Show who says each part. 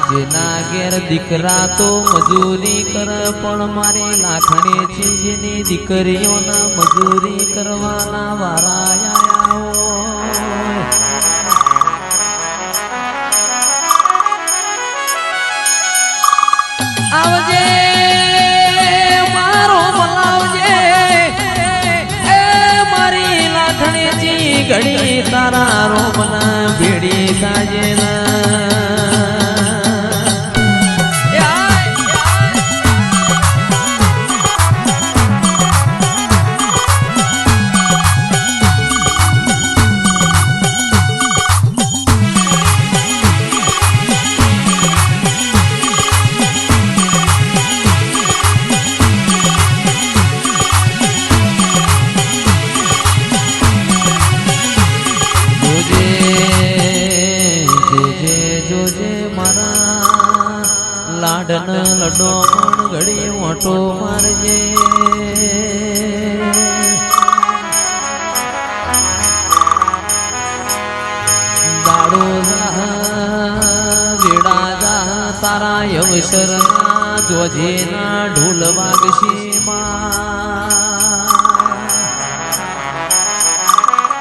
Speaker 1: જેના ઘેર દીકરા તો મજૂરી કર પણ મારી લાખણી છે જેની દીકરીઓના મજૂરી કરવાના વારા આવજે મારો બોલાવજે એ મારી લાખણી જી ઘડી તારા રોમના ભેડી સાજેલા લાડન લડો પણ ઘડી મોટો મારજે દાડો વેડા જા તારા યવસરના જોજે ના ઢોલ વાગશી માં